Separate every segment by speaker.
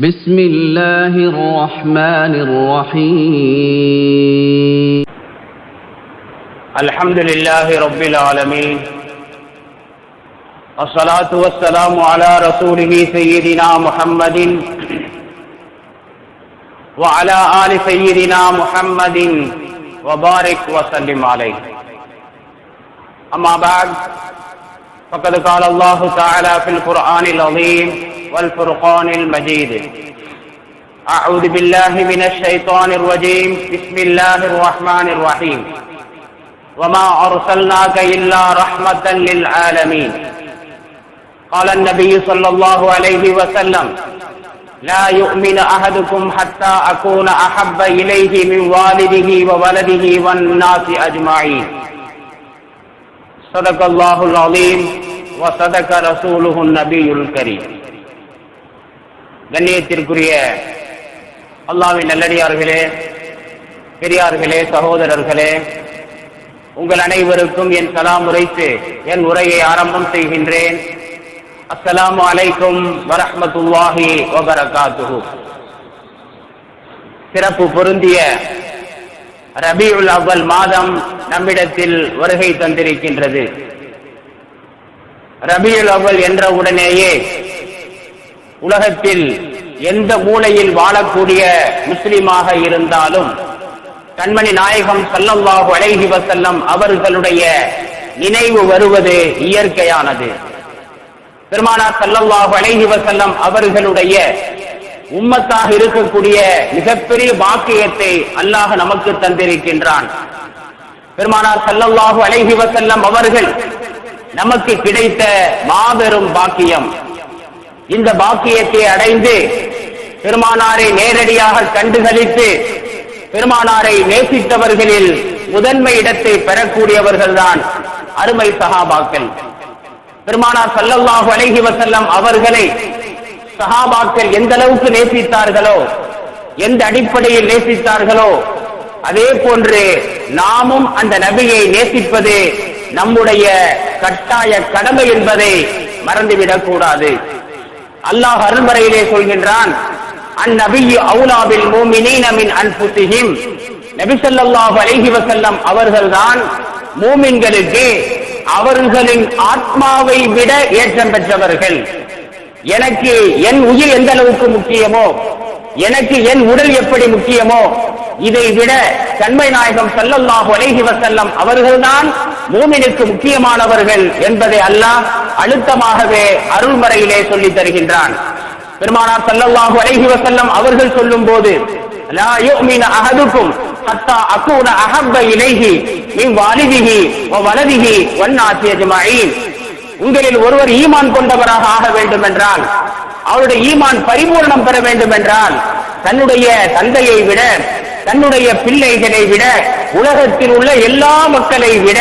Speaker 1: بسم الله الرحمن الرحيم
Speaker 2: الحمد لله رب العالمين الصلاة والسلام على رسوله سيدنا محمد وعلى آل سيدنا محمد وبارك وسلم عليه أما بعد فقد قال الله تعالى في القرآن العظيم والفرقان المجيد أعوذ بالله من الشيطان الرجيم بسم الله الرحمن الرحيم وما أرسلناك إلا رحمة للعالمين قال النبي صلى الله عليه وسلم لا يؤمن أحدكم حتى أكون أحب إليه من والده وولده والناس أجمعين صدق الله العظيم وصدق رسوله النبي الكريم. கண்ணியத்திற்குரிய அல்லாஹ்வின் நல்லடியார்களே, பெரியார்களே, சகோதரர்களே, உங்கள் அனைவருக்கும் என் சலாம் உரைத்து என் உரையை ஆரம்பம் செய்கின்றேன். அஸ்ஸலாமு அலைக்கும் வரஹ்மத்துல்லாஹி வபரகாத்துஹு. சிறப்பு பொருந்திய ரபீஉல் அவ்வல் மாதம் நம்மிடத்தில் வருகை தந்திருக்கின்றது. ரபீஉல் அவ்வல் என்ற உடனேயே உலகத்தில் எந்த மூலையில் வாழக்கூடிய முஸ்லிமாக இருந்தாலும் கண்மணி நாயகம் ஸல்லல்லாஹு அலைஹி வஸல்லம் அவர்களுடைய நினைவு வருவது இயற்கையானது. பெருமானார் ஸல்லல்லாஹு அலைஹி வஸல்லம் அவர்களுடைய உம்மத்தாக இருக்கக்கூடிய மிகப்பெரிய பாக்கியத்தை அல்லாஹ் நமக்கு தந்திருக்கின்றான். பெருமானார் ஸல்லல்லாஹு அலைஹி வஸல்லம் அவர்கள் நமக்கு கிடைத்த மாபெரும் பாக்கியம். இந்த பாக்கியத்தை அடைந்து பெருமானாரை நேரடியாக கண்டுகளித்து பெருமானாரை நேசித்தவர்களில் முதன்மை இடத்தை பெறக்கூடியவர்கள்தான் அருமை சஹாபாக்கள். பெருமானார் ஸல்லல்லாஹு அலைஹி வஸல்லம் அவர்களை சஹாபாக்கள் எந்த அளவுக்கு நேசித்தார்களோ, எந்த அடிப்படையில் நேசித்தார்களோ, அதே போன்று நாமும் அந்த நபியை நேசிப்பது நம்முடைய கட்டாய கடமை என்பதை மறந்துவிடக் கூடாது. அல்லாஹ் அருள்மறையிலே சொல்கின்றான், அந்நபியு அவுலா பில் முஃமினீன மின் அன்ஃபுஸிஹிம். நபி ஸல்லல்லாஹு அலைஹி வஸல்லம் அவர்கள்தான் மூமின்களுக்கு அவர்களின் ஆத்மாவை விட ஏற்றம் பெற்றவர்கள். எனக்கு என் உயிர் எந்த அளவுக்கு முக்கியமோ, எனக்கு என் உடல் எப்படி முக்கியமோ, இதை விட கண்மணி நாயகம் ஸல்லல்லாஹு அலைஹி வஸல்லம் அவர்கள்தான் மூமினுக்கு முக்கியமானவர்கள் என்பதை அல்லாஹ் அழுத்தமாகவே அருள்மறையிலே சொல்லி தருகின்றான். பெருமானார் ஸல்லல்லாஹு அலைஹி வஸல்லம் அவர்கள் சொல்லும் போது, லா யுமினு அஹதுக்கும் ஹத்தா அகூன அஹப்ப இலைஹி மின் வாலிதிஹி வ வலதிஹி வன்னாசி அஜ்மஈன். உங்களில் ஒருவர் ஈமான் கொண்டவராக ஆக வேண்டும் என்றால், அவருடைய ஈமான் பரிபூர்ணம் பெற வேண்டும் என்றால், தன்னுடைய தந்தையை விட, தன்னுடைய பிள்ளைகளை விட, உலகத்தில் உள்ள எல்லா மக்களை விட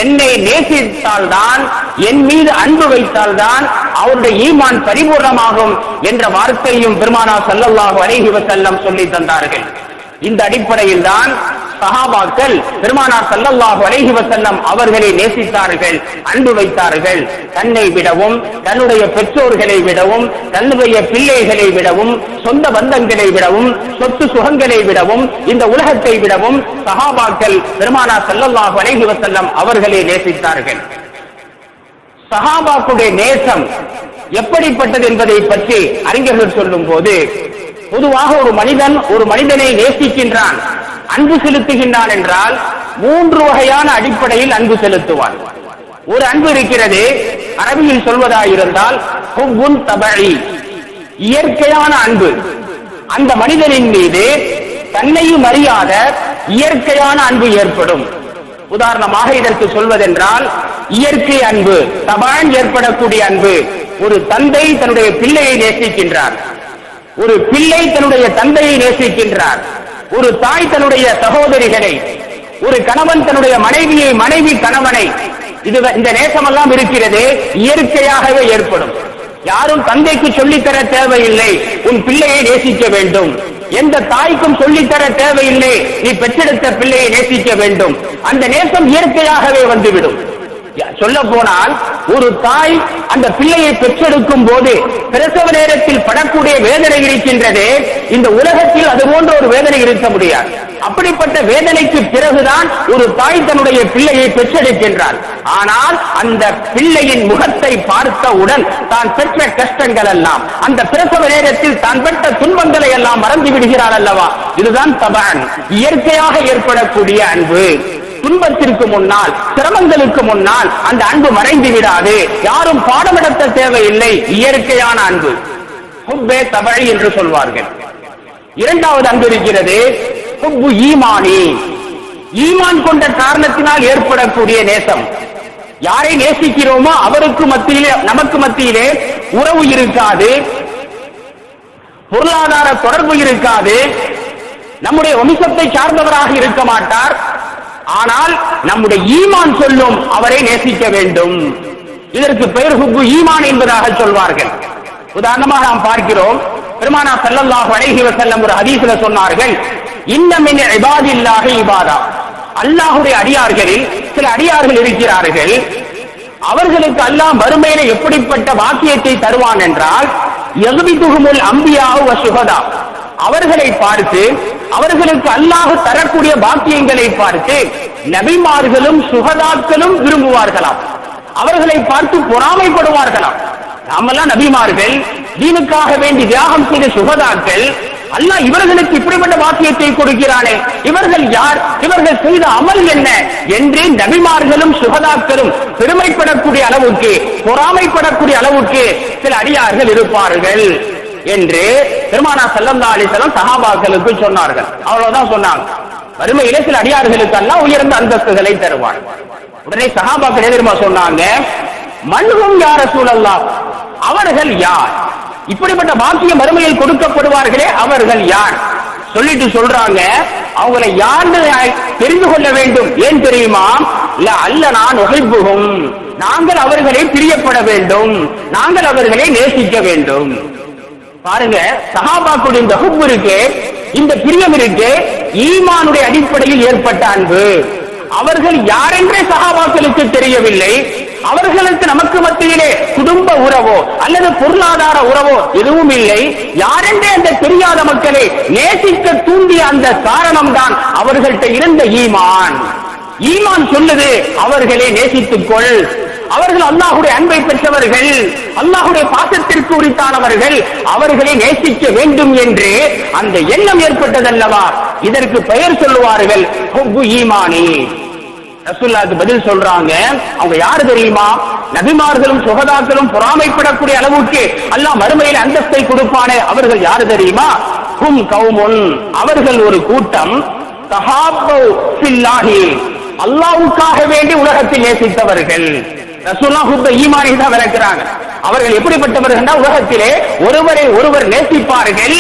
Speaker 2: என்னை நேசித்தால்தான், என் மீது அன்பு வைத்தால்தான் அவருடைய ஈமான் பரிபூர்ணமாகும் என்ற வார்த்தையும் பெருமானார் ஸல்லல்லாஹு அலைஹி வஸல்லம் சொல்லி தந்தார்கள். இந்த அடிப்படையில் தான் சஹாபாக்கள் பெருமானார் ஸல்லல்லாஹு அலைஹி வஸல்லம் அவர்களை நேசித்தார்கள், அன்பு வைத்தார்கள். தன்னை விடவும், தன்னுடைய பெற்றோர்களை விடவும், தன்னுடைய பிள்ளைகளை விடவும், சொந்த பந்தங்களை விடவும், சொத்து சுகங்களை விடவும், இந்த உலகத்தை விடவும் சஹாபாக்கள் பெருமானார் ஸல்லல்லாஹு அலைஹி வஸல்லம் அவர்களை நேசித்தார்கள். சஹாபாக்களுடைய நேசம் எப்படிப்பட்டது என்பதை பற்றி அறிஞர்கள் சொல்லும் போது, பொதுவாக ஒரு மனிதனை நேசிக்கின்றான், அன்பு செலுத்துகின்றான் என்றால் 3 வகையான அடிப்படையில் அன்பு செலுத்துவான். ஒரு அன்பு இருக்கிறது, அரபியில் சொல்வதாயிருந்தால் ஹுப்புன் தபஈ, இயற்கையான அன்பு. அந்த மனிதனின் மீது தன்னையும் அறியாத இயற்கையான அன்பு ஏற்படும். உதாரணமாக இதற்கு சொல்வதென்றால் இயற்கை அன்பு, தபான் ஏற்படக்கூடிய அன்பு. ஒரு தந்தை தன்னுடைய பிள்ளையை நேசிக்கின்றார், ஒரு பிள்ளை தன்னுடைய தந்தையை நேசிக்கின்றார், ஒரு தாய் தன்னுடைய சகோதரிகளை, ஒரு கணவன் தன்னுடைய மனைவியை, மனைவி கணவனை. இந்த நேசமெல்லாம் இருக்கிறது, இயற்கையாகவே ஏற்படும். யாரும் தந்தைக்கு சொல்லித்தர தேவையில்லை உன் பிள்ளையை நேசிக்க வேண்டும், எந்த தாய்க்கும் சொல்லித்தர தேவையில்லை நீ பெற்றெடுத்த பிள்ளையை நேசிக்க வேண்டும். அந்த நேசம் இயற்கையாகவே வந்துவிடும். சொல்ல போனால் ஒரு தாய் அந்த பிள்ளையை பெற்றெடுக்கும் போது பிரசவ நேரத்தில் படக்கூடிய வேதனை இருக்கின்றது, இந்த உலகத்தில் அது போன்ற ஒரு வேதனை இருக்க முடியாது. அப்படிப்பட்ட வேதனைக்கு பிறகுதான் ஒரு தாய் தன்னுடைய பிள்ளையை பெற்றெடுக்கின்றார். ஆனால் அந்த பிள்ளையின் முகத்தை பார்த்தவுடன் தான் பெற்ற கஷ்டங்கள் எல்லாம், அந்த பிரசவ நேரத்தில் தான் பெற்ற துன்பங்களை எல்லாம் மறந்து விடுகிறார் அல்லவா? இதுதான் தபான், இயற்கையாக ஏற்படக்கூடிய அன்பு. துன்பத்திற்கு முன்னால், சிரமங்களுக்கு முன்னால் அந்த அன்பு மறைந்து விடாது. யாரும் பாடமெடுத்த தேவையில்லை, இயற்கையான அன்பு. ஹுப்பே தபை என்று சொல்வார்கள். இரண்டாவது அன்பு இருக்கிறது, ஹுப்பு ஈமானி. ஈமான் கொண்ட காரணத்தினால் ஏற்படக்கூடிய நேசம். யாரை நேசிக்கிறோமோ அவருக்கு மத்தியிலே, நமக்கு மத்தியிலே உறவு இருக்காது, பொருளாதார தொடர்பு இருக்காது, நம்முடைய வம்சத்தை சார்ந்தவராக இருக்க மாட்டார். ஆனால் நம்முடைய ஈமான் சொல்லும் அவரை நேசிக்க வேண்டும். இதற்கு பெயர் ஹுப்பு ஈமான் என்பதாக சொல்வார்கள். உதாரணமாக நாம் பார்க்கிறோம், பெருமானார் ஸல்லல்லாஹு அலைஹி வஸல்லம் ஒரு ஹதீஸில் சொன்னார்கள், இன்ன மின் இபாதில்லாஹி இபாதா. அல்லாஹ்வுடைய அடியார்களில் சில அடியார்கள் இருக்கிறார்கள், அவர்களுக்கு அல்லாஹ் மறுமையிலே எப்படிப்பட்ட வாக்கியத்தை தருவான் என்றால், யக்பிதுஹுமுல் அன்பியா வ ஷுஹதா. அவர்களை பார்த்து, அவர்களுக்கு அல்லாஹ் தரக்கூடிய பாக்கியங்களை பார்த்து நபிமார்களும் சுகதாக்களும் விரும்புவார்களாம். அவர்களை பார்த்து பொறாமைப்படுவார்களாம். நாமெல்லாம் நபிமார்கள், தீனுக்காக வேண்டி தியாகம் செய்த சுகதாக்கள், அல்லாஹ் இவர்களுக்கு இப்படிப்பட்ட வாக்கியத்தை கொடுக்கிறானே, இவர்கள் யார், இவர்கள் செய்த அமல் என்ன என்று நபிமார்களும் சுகதாக்களும் பெருமைப்படக்கூடிய அளவுக்கு, பொறாமைப்படக்கூடிய அளவுக்கு சில அடியார்கள் இருப்பார்கள் என்று பெருமானார் ஸல்லல்லாஹு அலைஹி வஸல்லம் சஹாபாக்களுக்கு சொன்னார்கள். அவ்வளவுதான் சொன்னாங்க. வறுமையிலே சில அடியார்களுக்கு அல்லாஹ் உயர்ந்த அந்தஸ்துகளை தருவார். உடனே சஹாபாக்கள் எதிர்மா சொன்னாங்க, மன்ஹும் யா ரசூலல்லாஹ், அவர்கள் யார்? இப்படிப்பட்ட பாக்கியம் மறுமையில் கொடுக்கப்படுவார்களே அவர்கள் யார்? சொல்லிட்டு சொல்றாங்க, அவங்களை யாருன்னு தெரிந்து கொள்ள வேண்டும். ஏன் தெரியுமா? அல்ல நான் உஹிப்புஹும், நாங்கள் அவர்களை பிரியப்பட வேண்டும், நாங்கள் அவர்களை நேசிக்க வேண்டும். பாருங்க, சஹாபாக்களுடைய இந்த ஹுப் இருக்கு, இந்த பிரியம் இருக்கு, ஈமானுடைய அடிப்படையில் ஏற்பட்ட அன்பு. அவர்கள் யாரென்றே சஹாபாக்களுக்கு தெரியவில்லை. அவர்களுக்கு நமக்கு மத்தியிலே குடும்ப உறவோ அல்லது பொருளாதார உறவோ எதுவும் இல்லை. யாரென்றே அந்த தெரியாத மக்களை நேசிக்க தூண்டிய அந்த காரணம் தான் அவர்கள்ட்ட இருந்த ஈமான். ஈமான் சொல்லுது, அவர்களை நேசித்துக் கொள், அவர்கள் அல்லாஹ்வுடைய அன்பை பெற்றவர்கள், அல்லாஹ்வுடைய பாசத்திற்கு உரித்தானவர்கள், அவர்களை நேசிக்க வேண்டும் என்று அந்த எண்ணம் ஏற்பட்டதல்லவா? இதற்கு பெயர் சொல்லுவார்கள் ஹுப்பு ஈமானி. ரசூலுல்லாஹ்க்கு பதில் சொல்றாங்க, அவங்க யாரு தெரியுமா? நபிமார்களும் சுகதாக்களும் பொறாமைப்படக்கூடிய அளவுக்கு அல்லாஹ் மறுமையில் அந்தஸ்தை கொடுப்பானே, அவர்கள் யாரு தெரியுமா? ஹும் கௌமுன், அவர்கள் ஒரு கூட்டம், தஹாப்பு ஃபில்லாஹி, அல்லாஹ்வுக்காக வேண்டி உலகத்தில் நேசித்தவர்கள். ரசூலுல்லாஹ் ஹுப்ப ஈமானை தான் விளக்குறாங்க. அவர்கள் எப்படிப்பட்டவர்கள்? உலகத்திலே ஒருவரை ஒருவர் நேசிப்பார்கள்,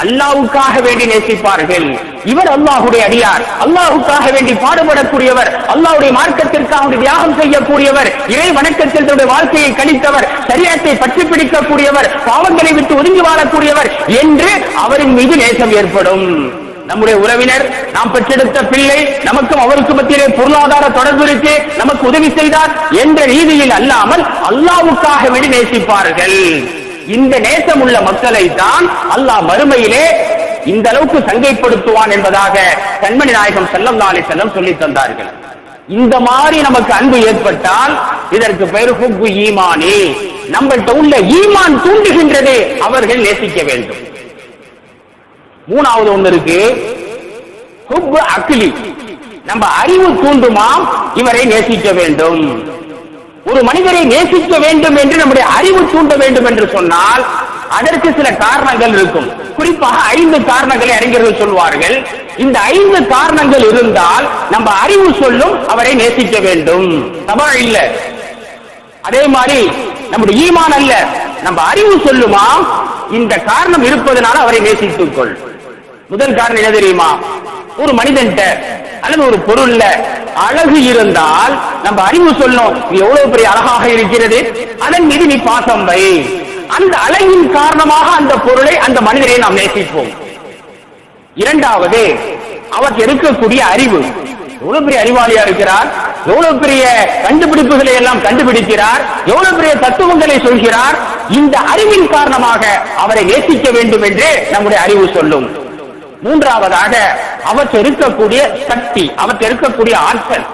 Speaker 2: அல்லாஹ்வுக்காக வேண்டி நேசிப்பார்கள். இவர் அல்லாஹ்வுடைய அடியார், அல்லாஹ்வுக்காக வேண்டி பாடுபடக்கூடியவர், அல்லாஹ்வுடைய மார்க்கத்திற்காக தியாகம் செய்யக்கூடியவர், இறை வணக்கத்தில் தன்னுடைய வாழ்க்கையை கழித்தவர், ஷரியத்தை பற்றி பிடிக்கக்கூடியவர், பாவங்களை விட்டு ஒதுங்கி வாழக்கூடியவர் என்று அவரின் மீது நேசம் ஏற்படும். நம்முடைய உறவினர், நாம் பெற்றெடுத்த பிள்ளை, நமக்கும் அவருக்கு மத்தியிலே பொருளாதார தொடர்பு இருக்கு, நமக்கு உதவி செய்தார் என்ற ரீதியில் அல்லாமல் அல்லாஹ்வுக்காக வேண்டி நேசிப்பார்கள். இந்த நேசம் உள்ள மக்களை தான் அல்லாஹ் மறுமையிலே இந்த அளவுக்கு சங்கைப்படுத்துவான் என்பதாக கண்மணி நாயகம் ஸல்லல்லாஹு அலைஹி வஸல்லம் சொல்லி தந்தார்கள். இந்த மாதிரி நமக்கு அன்பு ஏற்பட்டால் இதற்கு பெயர் ஹுப்பு ஈமானி. நம்மள்ட்ட உள்ள ஈமான் தூண்டுகின்றது, அவர்கள் நேசிக்க வேண்டும். மூணாவது ஒன்று இருக்கு, ஹுப்பு அக்லி. நம்ம அறிவு தூண்டுமாம், இவரை நேசிக்க வேண்டும். ஒரு மனிதரை நேசிக்க வேண்டும் என்று நம்முடைய அறிவு தூண்ட வேண்டும் என்று சொன்னால் அதற்கு சில காரணங்கள் இருக்கும். குறிப்பாக 5 காரணங்களை அறிஞர்கள் சொல்வார்கள். இந்த 5 காரணங்கள் இருந்தால் நம்ம அறிவு சொல்லும் அவரை நேசிக்க வேண்டும். தவா இல்ல. அதே மாதிரி நம்முடைய ஈமான் அல்ல, நம்ம அறிவு சொல்லுமா இந்த காரணம் இருப்பதனால அவரை நேசித்துக் கொள். முதல் காரணம் என்ன தெரியுமா? ஒரு மனிதன்ட்ட அல்லது ஒரு பொருள்ல அழகு இருந்தால் நம்ம அறிவு சொல்லும், எவ்வளவு பெரிய அழகாக இருக்கிறது, அதன் மீது நீ பாசம் வை. அந்த அழகின் காரணமாக அந்த பொருளை, அந்த மனிதரை நாம் நேசிப்போம். இரண்டாவது, அவருக்கு இருக்கக்கூடிய அறிவு, எவ்வளவு பெரிய அறிவாளியா இருக்கிறார், எவ்வளவு பெரிய கண்டுபிடிப்புகளை எல்லாம் கண்டுபிடிக்கிறார், எவ்வளவு பெரிய தத்துவங்களை சொல்கிறார். இந்த அறிவின் காரணமாக அவரை நேசிக்க வேண்டும் என்று நம்முடைய அறிவு சொல்லும். மூன்றாவதாக அவற்றை இருக்கக்கூடிய சக்தி, அவற்றை இருக்கக்கூடிய ஆற்றல்.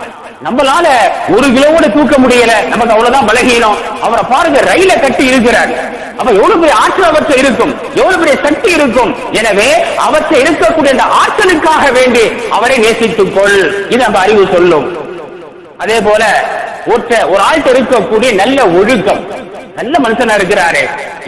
Speaker 2: நம்மளால 1 கிலோவோட தூக்க முடியல, நமக்கு அவ்வளவுதான் பலகீனம். அவரை பாருங்க, ரயில கட்டி இருக்கிறார். அப்ப எவ்வளவு பெரிய ஆற்றல் அவற்றை இருக்கும், எவ்வளவு பெரிய சக்தி இருக்கும். எனவே அவற்றை இருக்கக்கூடிய அந்த ஆற்றலுக்காக வேண்டி அவரை நேசித்துக் கொள், இது நம்ம அறிவு சொல்லும். அதே போல ஒரு ஆள்கிட்ட இருக்கக்கூடிய நல்ல ஒழுக்கம், நல்ல மனுஷனா இருக்கிறாரு,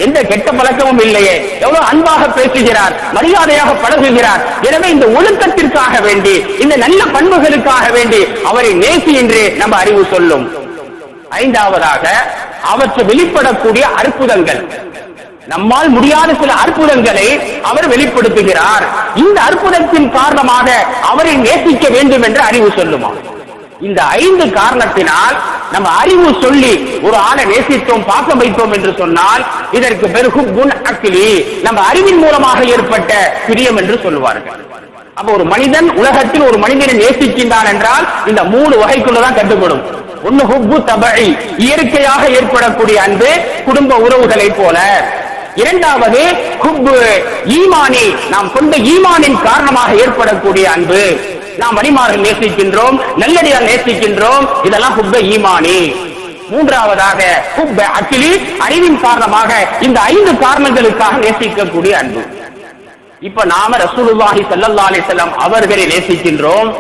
Speaker 2: எந்த கெட்ட பழக்கமும் இல்லையே, எவ்வளவு அன்பாக பேசுகிறார், மரியாதையாக பழகுகிறார். எனவே இந்த ஒழுக்கத்திற்காக வேண்டி, இந்த நல்ல பண்புகளுக்காக வேண்டி அவரை நேசி என்று நம்ம அறிவு சொல்லும். ஐந்தாவதாக அவற்றை வெளிப்படக்கூடிய அற்புதங்கள், நம்மால் முடியாத சில அற்புதங்களை அவர் வெளிப்படுத்துகிறார். இந்த அற்புதத்தின் காரணமாக அவரை நேசிக்க வேண்டும் என்று அறிவு சொல்லுமா? இந்த 5 காரணத்தினால் நம்ம அறிவு சொல்லி ஒரு ஆளை நேசித்தோம், பாசம் வைத்தோம் என்று சொன்னால் இதற்கு பிறகு அக்லி, நம்ம அறிவின் மூலமாக ஏற்பட்ட பிரியம் என்று சொல்லுவார்கள். அப்ப ஒரு மனிதன் உலகத்தில் ஒரு மனிதனை நேசிக்கின்றான் என்றால் இந்த 3 வகைக்குள்ளதான் கட்டுப்படும். ஒன்னு ஹுப்பு தபஇ, இயற்கையாக ஏற்படக்கூடிய அன்பு, குடும்ப உறவுகளை போல. இரண்டாவது ஹுப்பு ஈமானி, நாம் கொண்ட ஈமானின் காரணமாக ஏற்படக்கூடிய அன்பு, நாம் வலிமார்கள் நேசிக்கின்றோம், நல்லடியால் நேசிக்கின்றோம், இதெல்லாம் ஹுப்ப ஈமானி. மூன்றாவதாக ஹுப்ப அக்லி, அறிவின் காரணமாக இந்த 5 காரணங்களுக்காக நேசிக்கக்கூடிய அன்பு. இப்ப நாம ரசூலுல்லாஹி ஸல்லல்லாஹு அலைஹி வஸல்லம் அவர்களை நேசிக்கின்றோம்,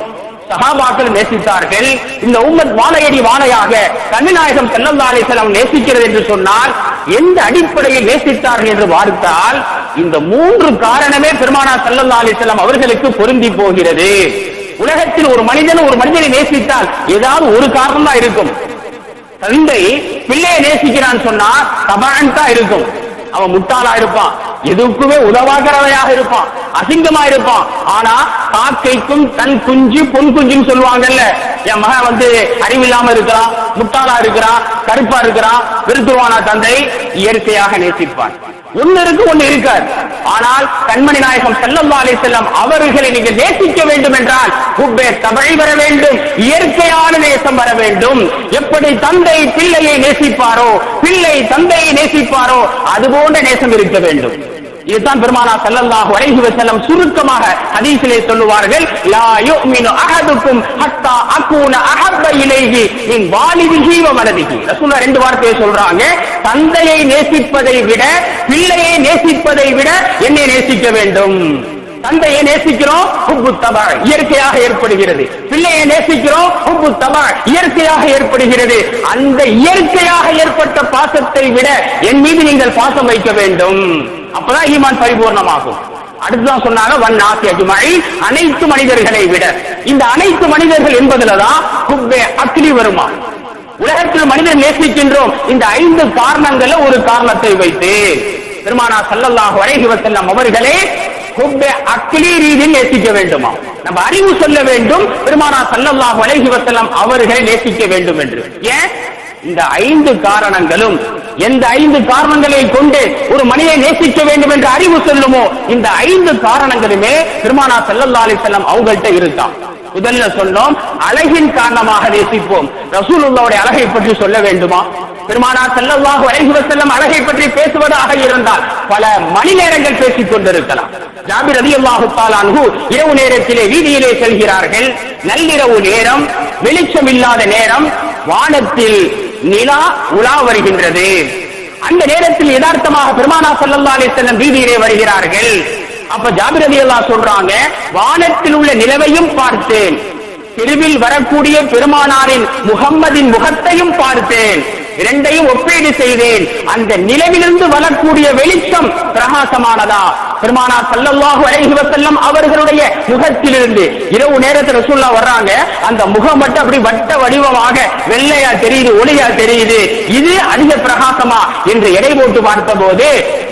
Speaker 2: சஹாபாக்கள் நேசித்தார்கள். இந்த உம்மத் வாழையடி வாழையாக கண்மணிநாயகம் ஸல்லல்லாஹு அலைஹி வஸல்லம் நேசிக்கிறது என்று சொன்னால் எந்த அடிப்படையில் நேசித்தார்கள் என்று பார்த்தால் இந்த 3 காரணமே பெருமானார் ஸல்லல்லாஹு அலைஹி வஸல்லம் அவர்களுக்கு பொருந்தி போகிறது. உலகத்தில் ஒரு மனிதனை நேசித்தால் ஏதாவது ஒரு காரணம் தான் இருக்கும். தந்தை பிள்ளையை நேசிக்கிறான்னு சொன்னா தபான் தான் இருக்கும். அவன் முட்டாளா இருப்பான், எதுக்குமே உதவாகிறவையாக இருப்பான், அசிங்கமா இருப்பான். ஆனா காக்கைக்கும் தன் குஞ்சு பொன் குஞ்சுன்னு சொல்லுவாங்கல்ல, என் மகன் அறிவில்லாம இருக்கிறான், முட்டாளா இருக்கிறான், கருப்பா இருக்கிறான், வெறுத்துருவானா தந்தை, இயற்கையாக நேசிப்பான். ஒன்னு இருக்கு ஒன்னு இருக்காது. ஆனால் கண்மணி நாயகம் ஸல்லல்லாஹு அலைஹி வஸல்லம் அவர்களை நீங்கள் நேசிக்க வேண்டும் என்றால் ஹுப்பே தபஇ வர வேண்டும், இயற்கையான நேசம் வர வேண்டும். எப்படி தந்தை பிள்ளையை நேசிப்பாரோ, பிள்ளை தந்தையை நேசிப்பாரோ அதுபோன்ற நேசம் இருக்க வேண்டும். இதுதான் பெருமானார் ஸல்லல்லாஹு அலைஹி வஸல்லம் சுருக்கமாக ஹதீஸிலே சொல்லுவார்கள், லா யுமினு அஹதுக்கும் ஹத்தா அகூன அஹப்ப இலைஹி மின் வாலிதிஹி வ வலதிஹி. ரசூலுல்லாஹ் 2 வார்த்தையை சொல்றாங்க, தந்தையை நேசிப்பதை விட பிள்ளையை நேசிப்பதை விட என்னை நேசிக்க வேண்டும். தந்தையை நேசிக்கிறோம், ஹுப்பு தபா இயற்கையாக ஏற்படுகிறது. பிள்ளையை நேசிக்கிறோம், ஹுப்பு தபா இயற்கையாக ஏற்படுகிறது. அந்த இயற்கையாக ஏற்பட்ட பாசத்தை விட என் மீது நீங்கள் பாசம் வைக்க வேண்டும், அப்பதான் ஈமான் பரிபூர்ணமாகும். அடுத்துதான் சொன்னாங்க வன்னாசி அஜ்மஈன், அனைத்து மனிதர்களை விட. இந்த அனைத்து மனிதர்கள் என்பதுலதான் ஹுப்பே அக்லி வருமா. உலகத்தில் மனிதன் நேசிக்கின்றோம், இந்த 5 காரணங்கள்ல ஒரு காரணத்தை வைத்து பெருமானார் ஸல்லல்லாஹு அலைஹி வஸல்லம் அவர்களே ஹுப்பே அக்லி ரீதியில் நேசிக்க வேண்டுமா. நம்ம அறிவு சொல்ல வேண்டும், பெருமானார் ஸல்லல்லாஹு அலைஹி வஸல்லம் அவர்களை நேசிக்க வேண்டும் என்று. ஏன்? இந்த 5 காரணங்களும், எந்த 5 காரணங்களை கொண்டு ஒரு மனிதனை நேசிக்க வேண்டும் என்று அறிவு சொல்லுமோ இந்த 5 காரணங்களுமே பெருமானார் ஸல்லல்லாஹு அலைஹி வஸல்லம் அவங்கள்ட்ட இருக்கான். முதல்ல சொன்னோம், அழகின் காரணமாக நேசிப்போம். ரசூலுல்லாஹ்வுடைய அழகை பற்றி சொல்ல வேண்டுமா? பெருமானார் ஸல்லல்லாஹு அலைஹி வஸல்லம் அழகை பற்றி பேசுவதாக இருந்தால் பல மணி நேரங்கள் பேசிக் கொண்டிருக்கலாம். ஜாபிர் ரலியல்லாஹு தஆலா அன்ஹு இரவு நேரத்திலே வீதியிலே செல்கிறார்கள். நள்ளிரவு நேரம், வெளிச்சம் இல்லாத நேரம், வானத்தில் நிலா உலா வருகின்றது. அந்த நேரத்தில் யதார்த்தமாக பெருமானார் ஸல்லல்லாஹு அலைஹி வஸல்லம் வீதியிலே வருகிறார்கள். அப்ப ஜாபிர் ரலியல்லாஹு சொல்றாங்க, வானத்தில் உள்ள நிலவையும் பார்த்தேன், தெருவில் வரக்கூடிய பெருமானாரின் முகம்மதின் முகத்தையும் பார்த்தேன், இரண்டையும் ஒப்பீடு செய்தேன். அந்த நிலவிலிருந்து வரக்கூடிய வெளிச்சம் பிரகாசமானதா? பெருமானார் ஸல்லல்லாஹு அலைஹி வஸல்லம் அவர்களுடைய முகத்திலிருந்து இரவு நேரத்தில் ரசூலுல்லாஹ் வர்றாங்க, அந்த முகம் மட்டும் அப்படி வட்ட வடிவமாக வெள்ளையா தெரியுது, ஒளியா தெரியுது. இது அதிக பிரகாசமா என்று எடை போட்டு பார்த்தபோது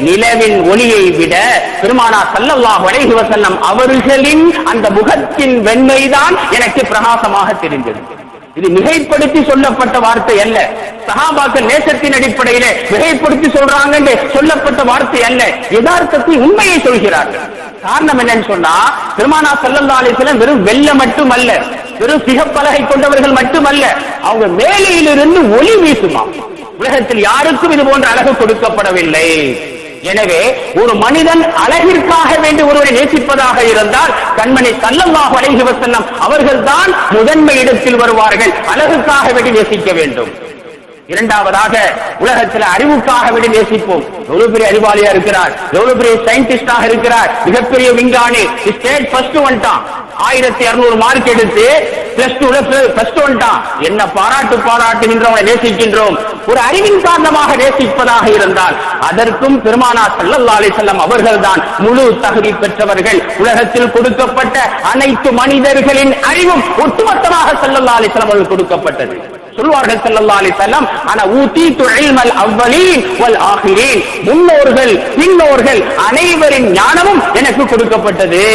Speaker 2: நிலவின் ஒளியை விட பெருமானார் ஸல்லல்லாஹு அலைஹி வஸல்லம் அவர்களின் அந்த முகத்தின் வெண்மைதான் எனக்கு பிரகாசமாக தெரிந்தது. இது மிகைப்படுத்தி சொல்லப்பட்ட வார்த்தை அல்ல. சஹாபாக்கள் நேசத்தின் அடிப்படையில மிகைப்படுத்தி சொல்றாங்க என்று சொல்லப்பட்ட வார்த்தை அல்ல. யதார்த்தத்தை, உண்மையை சொல்கிறார்கள். காரணம் என்னன்னு சொன்னா, பெருமானார் ஸல்லல்லாஹு அலைஹி வஸல்லம் வெறும் வெள்ளை மட்டும் அல்ல, வெறும் சிகப்பலகை கொண்டவர்கள் மட்டுமல்ல, அவங்க மேலையிலிருந்து ஒளி வீசுமா. உலகத்தில் யாருக்கும் இது போன்ற அழகு கொடுக்கப்படவில்லை. எனவே ஒரு மனிதன் அழகிற்காக வேண்டி ஒருவரை நேசிப்பதாக இருந்தால் கண்மணி ஸல்லல்லாஹு அலைஹி வஸல்லம் அவர்கள்தான் முதன்மை இடத்தில் வருவார்கள். அழகுக்காக வேண்டி நேசிக்க வேண்டும். இரண்டாவதாக உலகத்தில் அறிவுக்காக வேண்டி நேசிப்போம். எவ்வளவு பெரிய அறிவாளியா இருக்கிறார், எவ்வளவு பெரிய சயின்டிஸ்டாக இருக்கிறார், மிகப்பெரிய விஞ்ஞானி, ஸ்டேட் ஃபர்ஸ்ட் வந்துட்டான், 1200 மார்க் எடுத்து பிளஸ் 2 ஃபர்ஸ்ட் வந்துட்டான். என்ன பாராட்டுகின்றவனை நேசிக்கின்றோம். ஒரு அறிவின் காரணமாக நேசிப்பதாக இருந்தால் அதற்கும் பெருமானார் ஸல்லல்லாஹு அலைஹி வஸல்லம் அவர்கள்தான் முழு தகுதி பெற்றவர்கள். உலகத்தில் கொடுக்கப்பட்ட அனைத்து மனிதர்களின் அறிவும் ஒட்டுமொத்தமாக ஸல்லல்லாஹு அலைஹி வஸல்லம் அவர்கள் கொடுக்கப்பட்டது. சொல்வார்கள் ஸல்லல்லாஹு அலைஹி வஸல்லம், அன ஊதீது இல்மல் அவ்வலீன் வல் ஆகிரீன், முன்னோர்கள் பின்னோர்கள் அனைவரின் ஞானமும் எனக்கு கொடுக்கப்பட்டது.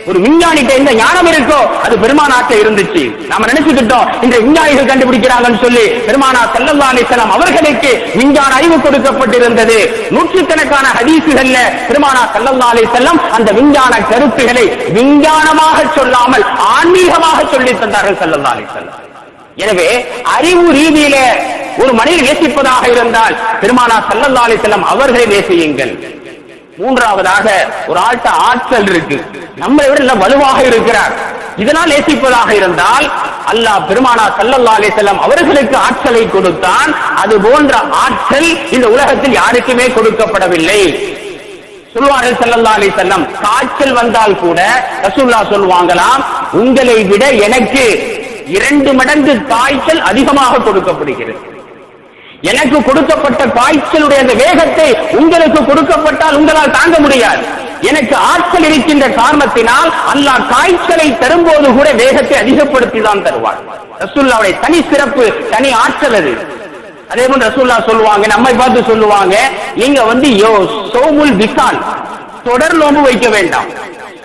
Speaker 2: ஒரு விஞ்ஞானிட்ட எந்த ஞானம் இருக்கோ அது பெருமானார்ட்ட இருந்துச்சு. நாம நினைச்சுக்கிட்டோம் இந்த விஞ்ஞானிகள் கண்டுபிடிக்கிறாங்கன்னு சொல்லி. பெருமானார் ஸல்லல்லாஹு அலைஹி வஸல்லம் அவர்களுக்கு விஞ்ஞான அறிவு கொடுக்கப்பட்டிருந்தது. நூற்றுக்கணக்கான ஹதீஸுகள்ல பெருமானார் ஸல்லல்லாஹு அலைஹி வஸல்லம் அந்த விஞ்ஞான கருத்துக்களை விஞ்ஞானமாக சொல்லாமல் ஆன்மீகமாக சொல்லி தந்தார்கள் ஸல்லல்லாஹு அலைஹி வஸல்லம். எனவே அறிவு ரீதியில ஒரு மனிதன் நேசிப்பதாக இருந்தால் பெருமானார் ஸல்லல்லாஹு அலைஹி வஸல்லம் அவர்களை நேசியுங்கள். மூன்றாவதாக ஒரு ஆள்கிட்ட ஆற்றல் இருக்கு, நம்மை விட வலுவாக இருக்கிறார், இதனால் நேசிப்பதாக இருந்தால் அல்லாஹ் பெருமானார் ஸல்லல்லாஹு அலைஹி வஸல்லம் அவர்களுக்கு ஆற்றலை கொடுத்தான். அது போன்ற ஆற்றல் இந்த உலகத்தில் யாருக்குமே கொடுக்கப்படவில்லை. சொல்வார்கள் ஸல்லல்லாஹு அலைஹி வஸல்லம், காய்ச்சல் வந்தால் கூட ரசூலுல்லாஹ் சொல்வாங்களாம், உங்களை விட எனக்கு 2 மடங்கு காய்ச்சல் அதிகமாக கொடுக்கப்படுகிறது. எனக்கு கொடுக்கப்பட்ட காய்ச்சலுடைய அந்த வேகத்தை உங்களுக்கு கொடுக்கப்பட்டால் உங்களால் தாங்க முடியாது. எனக்கு ஆற்றல் இருக்கின்ற காரணத்தினால் அல்லாஹ் காய்ச்சலை தரும்போது கூட வேகத்தை அதிகப்படுத்தி தான் தருவார். ரசூலுல்லாஹ்வுடைய தனி சிறப்பு, தனி ஆற்றல் அது. அதே போல ரசூலுல்லாஹ் சொல்லுவாங்க, நம்மை பார்த்து சொல்லுவாங்க, நீங்க சௌமுல் விசால், தொடர் நோன்பு வைக்க வேண்டாம்.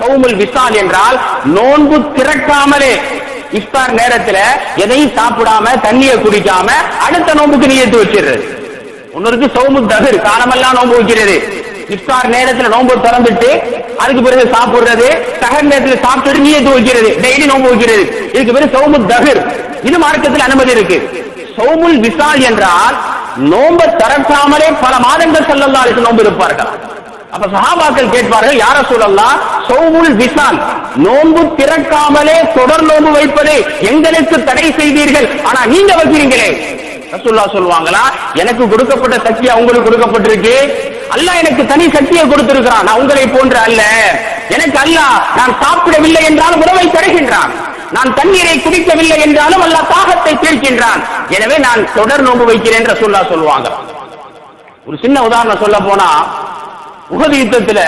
Speaker 2: சௌமுல் விசால் என்றால் நோன்பு திறக்காமலே இஃப்தார் நேரத்துல எதையும் சாப்பிடாம தண்ணியை குடிக்காம அடுத்த நோம்புக்கு நியத்து வச்சிடுறது. ஒன்னொருக்கு சௌமு தஹர், காலமெல்லாம் நோம்பு வைக்கிறது. இஃப்தார் நேரத்துல நோம்பு திறந்துட்டு அதுக்கு பிறகு சாப்பிடுறது, சஹர் நேரத்துல சாப்பிட்டு நியத்து வைக்கிறது, டெய்லி நோம்பு வைக்கிறது. இதுக்கு பிறகு சௌமு தஹர், இது மார்க்கத்தில் அனுமதி இருக்கு. சௌமுல் விசால் என்றால் நோம்பை திறக்காமலே பல மாதங்கள் ஸல்லல்லாஹு அலைஹி வஸல்லம் நோம்பு இருப்பார்கள். அப்ப சஹாபாக்கள் கேட்பார்கள், யா ரசூலல்லாஹ், சௌமுல் விசால், நோன்பு திறக்காமலே தொடர் நோன்பு வைப்பதை எங்களுக்கு தடை செய்தீர்கள், ஆனா நீங்க வைக்கிறீங்களே. ரசூலுல்லாஹ் சொல்வாங்களா, எனக்கு கொடுக்கப்பட்ட சக்தி உங்களுக்கு கொடுக்கப்பட்டிருக்கு, அல்லாஹ் எனக்கு தனி சக்தியை கொடுத்திருக்கிறான், நான் உங்களை போன்ற அல்ல. எனக்கு அல்லாஹ் நான் சாப்பிடவில்லை என்றாலும் உணவை தருகின்றான், நான் தண்ணீரை குடிக்கவில்லை என்றாலும் அல்லாஹ் தாகத்தை தீர்க்கின்றான், எனவே நான் தொடர் நோன்பு வைக்கிறேன் ரசூலுல்லாஹ் சொல்வாங்க. ஒரு சின்ன உதாரணம் சொல்ல போனா, உஹது யுத்தத்துல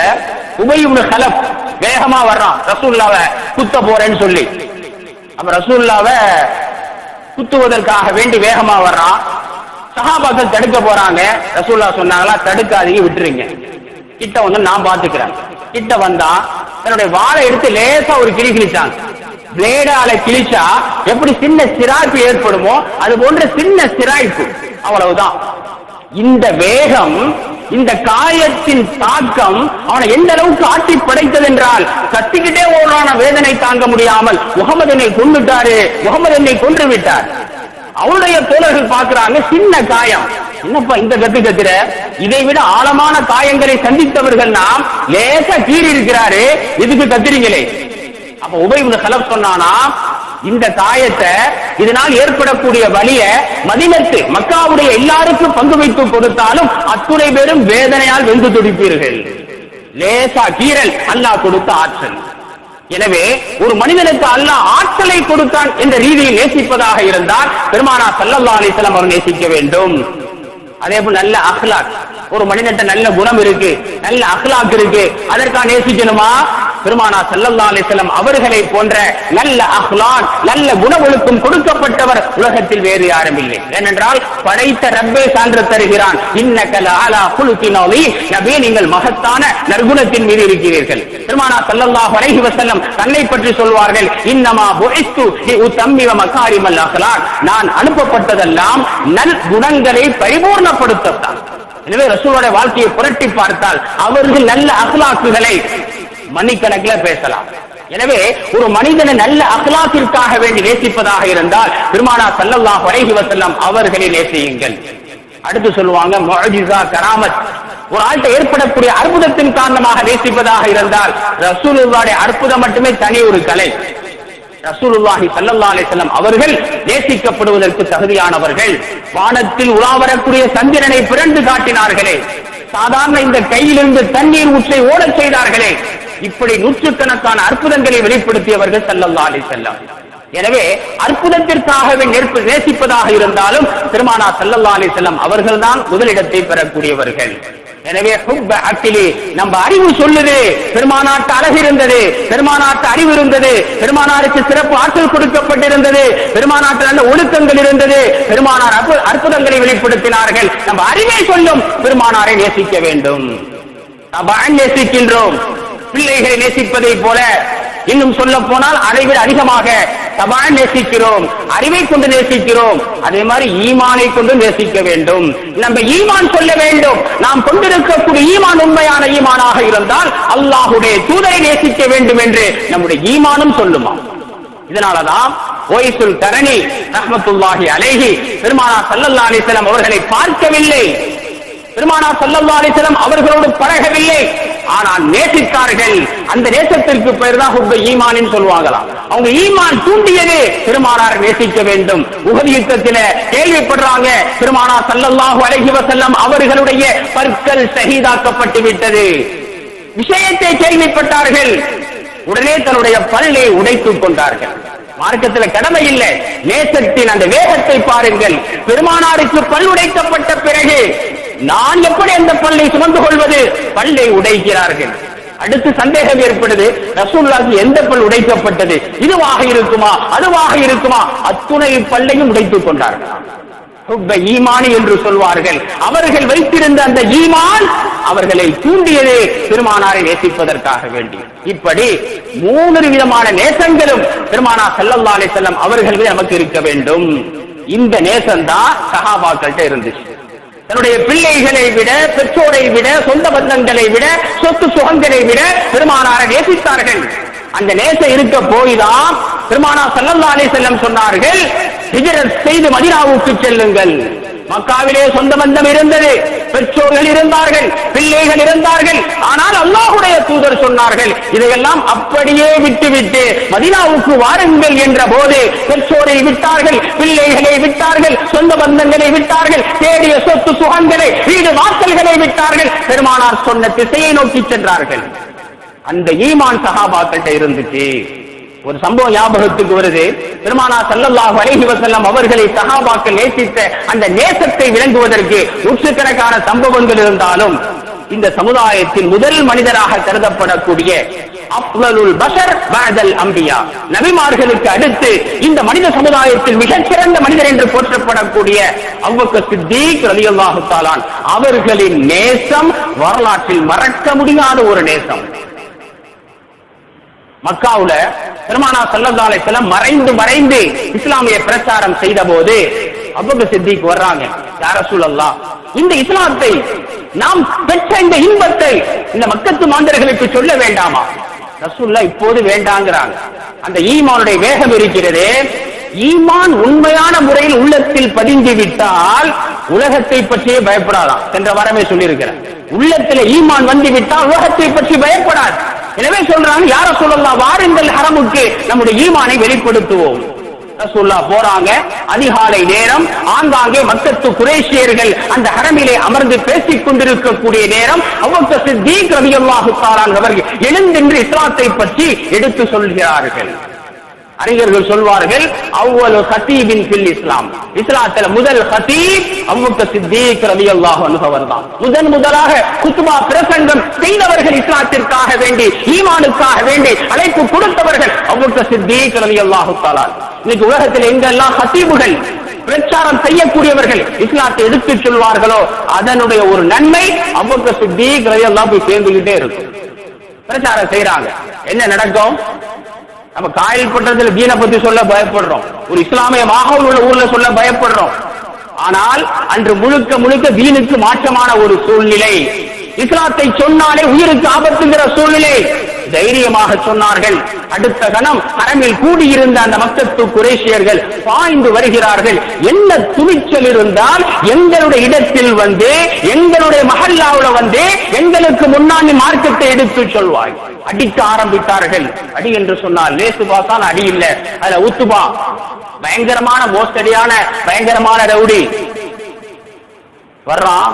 Speaker 2: உபய் இப்னு கலப் வேகமா வர்றான் ரசூலுல்லாஹ்வை குத்த போறேன்னு சொல்லி. அப்ப ரசூலுல்லாஹ்வை குத்துவதற்காக வேண்டி வேகமா வர்றான். சஹாபாக்கள் தடுக்க போறாங்க. ரசூலுல்லாஹ் சொன்னாங்களா, தடுக்காதீங்க, விட்டுருங்க, கிட்ட வந்து நான் பாத்துக்கிறேன். கிட்ட வந்தா தன்னுடைய வாளை எடுத்து லேசா ஒரு கிழிச்சான். பிளேடால கிழிச்சா எப்படி சின்ன சிராய்ப்பு ஏற்படுமோ அது போன்ற சின்ன சிராய்ப்பு, அவ்வளவுதான். இந்த வேகம், இந்த காயத்தின் தாக்கம் அவனை எந்த அளவுக்கு ஆட்டி படைத்தது என்றால், கத்திக்கிட்டே ஓடான வேதனை தாங்க முடியாமல் முகமது என்னை கொன்னுட்டாரு, முகமது என்னை கொன்று விட்டார். அவனுடைய தோழர்கள் பார்க்கிறாங்க, சின்ன காயம், என்னப்பா இந்த கத்து கத்துற, இதை விட ஆழமான காயங்களை சந்தித்தவர்கள் நாம், லேசா கீறி இருக்கிறாரு, இதுக்கு கத்துறீங்களே. அப்ப உபய் இப்னு கலப் சொன்னானா, இந்த காயத்தை, இதனால் ஏற்படக்கூடிய வலிய மதீனத்து மக்காவுடைய எல்லாருக்கும் பங்கு வைத்து கொடுத்தாலும் அத்துணை பேரும் வேதனையால் வெந்து துடிப்பீர்கள். லேசா கீறல் அல்லாஹ் கொடுத்த ஆற்றல். எனவே ஒரு மனிதனுக்கு அல்லாஹ் ஆற்றலை கொடுத்தான் என்ற ரீதியில் நேசிப்பதாக இருந்தால் பெருமானார் ஸல்லல்லாஹு அலைஹி வஸல்லம் அவர் நேசிக்க வேண்டும். அதே போல நல்ல அஹ்லாக், ஒரு மனிதன்ட்ட நல்ல குணம் இருக்கு, நல்ல அஹ்லாக் இருக்கு, அதற்காக நேசிக்கணுமா? பெருமானார் ஸல்லல்லாஹு அலைஹி வஸல்லம் அவர்களை போன்ற நல்ல அஹ்லாக், நல்ல குணவொழுக்கம் கொடுக்கப்பட்டவர் உலகத்தில் வேறு யாரும் இல்லை. ஏனென்றால் படைத்த ரப்பே சான்று தருகிறான், இன்னக லஅலா குலுகின் அலீம், நபியே நீங்கள் மகத்தான நற்குணத்தின் மீது இருக்கிறீர்கள். பெருமானார் ஸல்லல்லாஹு அலைஹி வஸல்லம் தன்னை பற்றி சொல்வார்கள், இன்னமா புஇஸ்து லிஉத்தம்மிம மகாரிமல் அஹ்லாக், நான் அனுப்பப்பட்டதெல்லாம் நல் குணங்களை பரிபூர்ணப்படுத்தத்தான். எனவே ரசூலுடைய வாழ்க்கையை புரட்டி பார்த்தால் அவர்கள் நல்ல அஹ்லாக்குகளை மணிக்கணக்கில் பேசலாம். எனவே ஒரு மனிதனை நல்ல அக்லாக்கிற்காக வேண்டி நேசிப்பதாக இருந்தால் பெருமானார் ஸல்லல்லாஹு அலைஹி வஸல்லம் அவர்களை நேசியுங்கள். அடுத்து சொல்லுவாங்க முஅஜிஸா கராமத், ஒரு ஆள்கிட்ட ஏற்படக்கூடிய அற்புதத்தின் காரணமாக நேசிப்பதாக இருந்தால் ரசூலுல்லாஹ்வுடைய அற்புதம் மட்டுமே தனி ஒரு கலை. ரசூலுல்லாஹி ஸல்லல்லாஹு அலைஹி வஸல்லம் அவர்கள் நேசிக்கப்படுவதற்கு தகுதியானவர்கள். வானத்தில் உலாவரக்கூடிய சந்திரனை பிறந்து காட்டினார்களே, சாதாரண இந்த கையிலிருந்து தண்ணீர் ஊற்றை ஓடச் செய்தார்களே, இப்படி நூற்றுக்கணக்கான அற்புதங்களை வெளிப்படுத்தியவர்கள் ஸல்லல்லாஹு அலைஹி வஸல்லம். எனவே அற்புதத்திற்காகவே நேசிப்பதாக இருந்தாலும் பெருமானார் ஸல்லல்லாஹு அலைஹி வஸல்லம் அவர்கள்தான் முதலிடத்தை பெறக்கூடியவர்கள். எனவே நம்ம அறிவு சொல்லுது பெருமானாட்டு அழகு இருந்தது, பெருமானாட்டு அறிவு இருந்தது, பெருமானாருக்கு சிறப்பு ஆற்றல் கொடுக்கப்பட்டிருந்தது, பெருமானாட்டு நல்ல ஒழுக்கங்கள் இருந்தது, பெருமானார் அற்புதங்களை வெளிப்படுத்தினார்கள். நம்ம அறிவை சொல்லும் பெருமானாரை நேசிக்க வேண்டும். நேசிக்கின்றோம், பிள்ளைகளை நேசிப்பதை போல இன்னும் சொல்ல போனால் அதைவிட அதிகமாக தபான் நேசிக்கிறோம், அறிவை கொண்டு நேசிக்கிறோம். அதே மாதிரி ஈமானை கொண்டு நேசிக்க வேண்டும். நம்ம ஈமான் சொல்ல வேண்டும். நாம் கொண்டிருக்கக்கூடிய ஈமான் உண்மையான ஈமானாக இருந்தால் அல்லாஹ்வுடைய தூதரை நேசிக்க வேண்டும் என்று நம்முடைய ஈமானும் சொல்லுமா. இதனாலதான் ஓய்சுல் கரணி ரஹ்மத்துல்லாஹி அலைஹி பெருமானார் ஸல்லல்லாஹு அலைஹி வஸல்லம் அவர்களை பார்க்கவில்லை, பெருமானார் ஸல்லல்லாஹு அலைஹி வஸல்லம் அவர்களோடு பழகவில்லை, ஆனால் நேசித்தார்கள். அந்த நேசத்திற்கு பெயர் தான் ஹுப்ப ஈமான் சொல்லுவாங்களாம். அவங்க ஈமான் தூண்டியது பெருமானார் நேசிக்க வேண்டும். உஹது யுத்தத்தில கேள்விப்படுறாங்க, பெருமானார் ஸல்லல்லாஹு அலைஹி வஸல்லம் அவர்களுடைய பற்கள் ஷஹீதாக்கப்பட்டு விட்டது. விஷயத்தை கேள்விப்பட்டார்கள், உடனே தன்னுடைய பல்லை உடைத்துக் கொண்டார்கள். மார்க்கத்தில் கடமை இல்லை, நேசத்தின் அந்த வேகத்தை பாருங்கள். பெருமானாருக்கு பல் உடைக்கப்பட்ட பிறகு நான் எப்படி அந்த பல்லை சுமந்து கொள்வது? பல்லை உடைக்கிறார்கள். அடுத்து சந்தேகம் ஏற்படுது, ரசூலுல்லாஹ்வுக்கு எந்த பல் உடைக்கப்பட்டது? இதுவாக இருக்குமா அதுவாக இருக்குமா? அத்துணை பல்லையும் உடைத்துக் கொண்டார்கள். ஈமானி என்று சொல்வார்கள். அவர்கள் வைத்திருந்த அந்த ஈமான் அவர்களை தூண்டியது பெருமானாரை நேசிப்பதற்காக வேண்டி. இப்படி 3 விதமான நேசங்களும் பெருமானார் ஸல்லல்லாஹு அலைஹி வஸல்லம் அவர்கள் நமக்கு இருக்க வேண்டும். இந்த நேசம்தான் சஹாபாக்கள்கிட்ட இருந்துச்சு. தன்னுடைய பிள்ளைகளை விட, பெற்றோரை விட, சொந்த பந்தங்களை விட, சொத்து சுகங்களை விட பெருமானாரை நேசித்தார்கள். அந்த நேசம் இருக்க போய்தான் பெருமானார் ஸல்லல்லாஹு அலைஹி வஸல்லம் சொன்னார்கள், ஹிஜ்ரத் செய்து மதீனாவுக்கு செல்லுங்கள். மக்காவிலே சொந்த பந்தம் இருந்தது, பெற்றோர்கள் இருந்தார்கள், பிள்ளைகள் இருந்தார்கள். ஆனால் அல்லாஹ்வுடைய தூதர் சொன்னார்கள், இதையெல்லாம் அப்படியே விட்டுவிட்டு மதீனாவுக்கு வாருங்கள் என்ற போது பெற்றோரை விட்டார்கள், பிள்ளைகளை விட்டார்கள், சொந்த பந்தங்களை விட்டார்கள், தேடிய சொத்து சுகங்களை, வீடு வாசல்களை விட்டார்கள். பெருமானார் சொன்ன திசையை நோக்கி சென்றார்கள். அந்த ஈமான் சஹாபாக்கிட்ட இருந்துச்சு. ஒரு சம்பவம் ஞாபகத்துக்கு வருது. பெருமானார் ஸல்லல்லாஹு அலைஹி வஸல்லம் அவர்களை சஹாபாக்கள் நேசித்த அந்த நேசத்தை விளங்குவதற்கு நூற்றுக்கணக்கான சம்பவங்கள் இருந்தாலும் இந்த சமுதாயத்தின் முதல் மனிதராக கருதப்படக்கூடிய அஃலலுல் பஷர் பஅதல் அம்பியா, நபிமார்களுக்கு அடுத்து இந்த மனித சமுதாயத்தில் மிகச்சிறந்த மனிதர் என்று போற்றப்படக்கூடிய அபூபக்கர் சித்தீக் ரலியல்லாஹு தஆலா அவர்களின் நேசம் வரலாற்றில் மறக்க முடியாத ஒரு நேசம். மக்காவுல பெருமானார் ஸல்லல்லாஹு அலைஹி வஸல்லம் மறைந்து இஸ்லாமிய பிரச்சாரம் செய்த போது அபூபக்கர் சித்திக் வர்றாங்க, யா ரசூலல்லாஹ், இந்த இஸ்லாத்தை நாம் பெற்ற இந்த இன்பத்தை இந்த மக்கத்து மாந்தர்களுக்கு சொல்ல வேண்டாமா? ரசூலுல்லாஹ் இப்போது வேண்டாங்கிறாங்க. அந்த ஈமானுடைய வேகம் இருக்கிறது. ஈமான் உண்மையான முறையில் உள்ளத்தில் பதிந்து விட்டால் உலகத்தை பற்றியே பயப்படாதான். சென்ற வாரமே சொல்லியிருக்கிறேன், உள்ளத்தில் ஈமான் வந்து விட்டால் உலகத்தை பற்றி பயப்படாது. எனவே சொல்றாங்க, யா ரசூலல்லாஹ், வாருங்கள் ஹரமுக்கு நம்முடைய ஈமானை வெளிப்படுத்துவோம். ரசூலுல்லாஹ் போறாங்க. அதிகாலை நேரம், ஆங்காங்கே மக்கத்து குறைஷியர்கள் அந்த ஹரமிலே அமர்ந்து பேசிக் கொண்டிருக்கக்கூடிய நேரம் அபூபக்கர் சித்தீக் ரலியல்லாஹு தஆலா அவர்கள் எழுந்தின்று இஸ்லாத்தை பற்றி எடுத்து சொல்கிறார்கள். அறிஞர்கள் சொல்வார்கள், அவ்வளவு ஹதீபின் ஃபில் இஸ்லாம், இஸ்லாத்துல முதல் ஹதீப் அபூபக்கர் சித்தீக் ரலியல்லாஹு அன்ஹு அவர்தான். முதலாக குத்பா பிரசங்கம் செய்தவர்கள், இஸ்லாத்திற்காக வேண்டி, ஈமானுக்காக வேண்டி அழைப்பு கொடுத்தவர்கள் அபூபக்கர் சித்தீக் ரலியல்லாஹு தஆலா. இன்னைக்கு உலகத்தில் எங்கெல்லாம் ஹதீபுகள் பிரச்சாரம் செய்யக்கூடியவர்கள் இஸ்லாத்தை எடுத்துச் சொல்வார்களோ அதனுடைய ஒரு நன்மை அபூபக்கர் சித்தீக் ரலியல்லாஹு போய் சேர்ந்துகிட்டே இருக்கும். பிரச்சாரம் செய்யறாங்க, என்ன நடக்கும்? நம்ம காயல் பண்றதுல தீனை பத்தி சொல்ல பயப்படுறோம், ஒரு இஸ்லாமிய மாஹவுல் உள்ள ஊர்ல சொல்ல பயப்படுறோம். ஆனால் அன்று முழுக்க தீனுக்கு மாற்றமான ஒரு சூழ்நிலை, இஸ்லாத்தை சொன்னாலே உயிருக்கு ஆபத்துங்கிற சூழ்நிலை. தைரியமாக சொன்னார்கள், அடுத்த கணம் அரங்கில் கூடியிருந்த அந்த மக்கத்து குறைஷியர்கள் பாய்ந்து வருகிறார்கள். என்ன துணிச்சல் இருந்தால் எங்களுடைய இடத்தில் வந்து, எங்களுடைய மஹல்லாவுல வந்து எங்களுக்கு முன்னாடி மார்க்கத்தை எடுத்து சொல்வாய். அடிக்க ஆரம்பித்தார்கள். அடி என்று சொன்னால் லேசுபாசான அடி இல்ல, அதுல உத்துபா பயங்கரமான மோசடியான பயங்கரமான ரவுடி வர்றான்.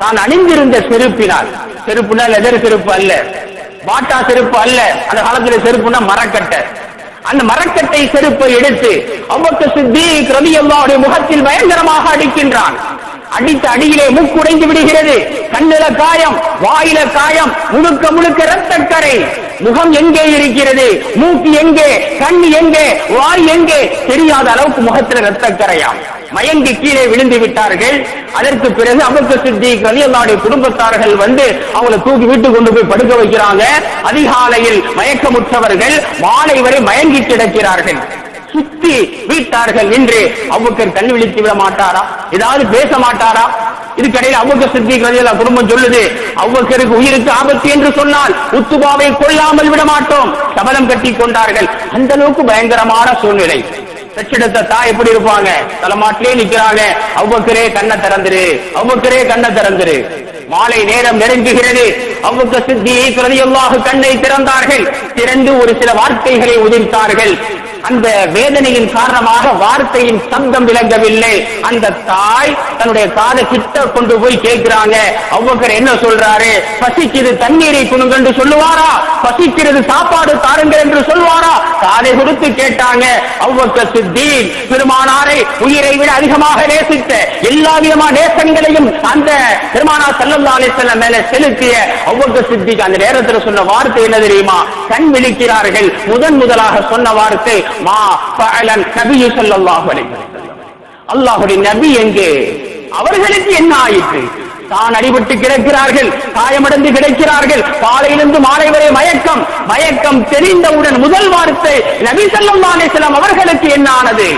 Speaker 2: தான் அணிந்திருந்த செருப்பினால், செருப்புனா லெதர் செருப்பு அல்ல, பாட்டா செருப்பு அல்ல, அந்த காலத்துல செருப்புனா மரக்கட்டை, அந்த மரக்கட்டை செருப்பை எடுத்து அபூபக்கர் சித்தீக் ரலியல்லாஹு அன்ஹு முகத்தில் பயங்கரமாக அடிக்கின்றான். அடித்த அடியிலே மூக்கு உடைந்து விடுகிறது, கண்ணில காயம், வாயில காயம், முழுக்க முழுக்க இரத்தக்கரை. முகம் எங்கே இருக்கிறது, மூக்கு எங்கே, கண் எங்கே, வாய் எங்கே தெரியாத அளவுக்கு முகத்தில் இரத்தக்கரையாம். மயங்கி கீழே விழுந்து விட்டார்கள். அதற்கு பிறகு அபூபக்கர் சித்தீக் ரலியல்லாஹு அன்ஹு குடும்பத்தார்கள் வந்து அவங்களை தூக்கி வீட்டுக்கு கொண்டு போய் படுக்க வைக்கிறாங்க. அதிகாலையில் மயக்கமுற்றவர்கள் மாலை வரை மயங்கி கிடக்கிறார்கள். சுத்தி வீட்டார்கள் என்று அபூபக்கர் கண் விழித்து விட மாட்டாரா, ஏதாவது பேச மாட்டாரா? இதுக்கடையில் அபூபக்கர் சித்தீக் ரலியல்லாஹு குடும்பம் சொல்லுது, அபூபக்கருக்கு உயிருக்கு ஆபத்து என்று சொன்னால் உத்துபாவை கொல்லாமல் விட மாட்டோம், சபதம் கட்டி கொண்டார்கள். அந்த அளவுக்கு பயங்கரமான சூழ்நிலை. பெற்றெடுத்த தாய் எப்படி இருப்பாங்க, தலைமாட்டிலே நிக்கிறாங்க, அபூபக்கரே கண்ணை திறந்துரு, அபூபக்கரே கண்ணை திறந்துரு. மாலை நேரம் நெருங்குகிறது. அபூபக்கர் சித்தீக் ரலியல்லாஹு கண்ணை திறந்தார்கள். திறந்து ஒரு சில வார்த்தைகளை உதிர்த்தார்கள். அந்த வேதனையின் காரணமாக வார்த்தையின் சப்தம் விளங்கவில்லை. அந்த தாய் தன்னுடைய காதை கிட்ட கொண்டு போய் கேட்கிறாங்க, அபூபக்கர் என்ன சொல்றாரு? பசிக்கிறது தண்ணீரை குடுங்க என்று சொல்லுவாரா, பசிக்கிறது சாப்பாடு தாருங்கள் என்று சொல்வாரா? காதை கொடுத்து கேட்டாங்க. அபூபக்கர் சித்தீக் பெருமானாரை உயிரை விட அதிகமாக நேசித்த, எல்லா விதமான நேசங்களையும் அந்த பெருமானார் ஸல்லல்லாஹு அலைஹி வஸல்லம் மேல செலுத்திய அபூபக்கர் சித்தீக் அந்த நேரத்தில் சொன்ன வார்த்தை என்ன தெரியுமா? கண் விழிக்கிறார்கள். முதலாக சொன்ன வார்த்தை மா ஃபஅலன் நபி ஸல்லல்லாஹு அலைஹி வஸல்லம், அல்லாஹ்வுடைய நபி எங்கே, அவர்களுக்கு என்ன ஆயிற்று? தான் அடிபட்டு கிடக்கிறார்கள், காயமடைந்து கிடக்கிறார்கள், காலையிலிருந்து மாலை வரை மயக்கம். மயக்கம் தெரிந்தவுடன் முதல் வார்த்தை நபி ஸல்லல்லாஹு அலைஹி வஸல்லம் அவர்களுக்கு என்ன ஆனது?